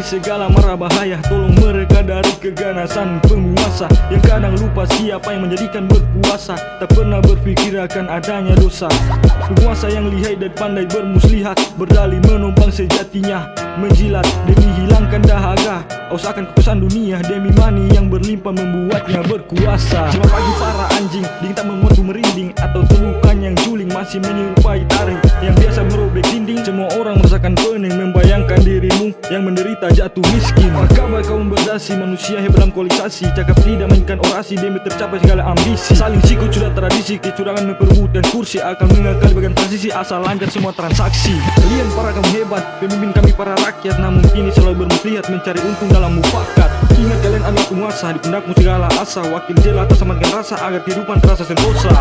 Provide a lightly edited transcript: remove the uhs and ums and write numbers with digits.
segala mara bahaya. Tolong mereka dari keganasan penguasa yang kadang lupa siapa yang menjadikan berkuasa, tak pernah berpikir akan adanya dosa. Penguasa yang lihai dan pandai bermuslihat, berdalih menumpang sejatinya, menjilat demi hilangkan dahaga. Usahakan kepuasan dunia demi money yang berlimpah membuatnya berkuasa. Cuma bagi para anjing, dingin tak memuat merinding, atau telukan yang juling masih menyerupai taring yang biasa merobek dinding. Semua orang merasakan pening membayangkan dirimu yang menderita jatuh miskin. Kabar kaum berdasi, manusia hebat dalam koalisasi, cakap tidak mainkan orasi demi tercapai segala ambisi. Saling sikut sudah tradisi, kecurangan memperebutkan kursi akan mengakali bagian transisi asal lancar semua transaksi. Kalian para kamu hebat, pemimpin kami para rakyat, namun kini selalu bermuslihat mencari untung dalam mufakat. Ingat kalian adalah penguasa, di pundakmu segala asa, wakil jelata sama dengan rasa agar kehidupan terasa sentosa.